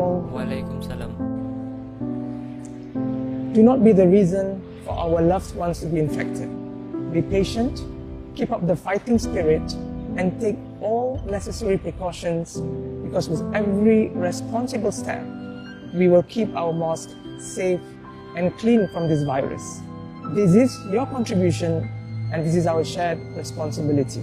alaikum. Waalaikumsalam. Do not be the reason for our loved ones to be infected. Be patient, keep up the fighting spirit, and take all necessary precautions, because with every responsible step, we will keep our mosque safe and clean from this virus. This is your contribution, and this is our shared responsibility.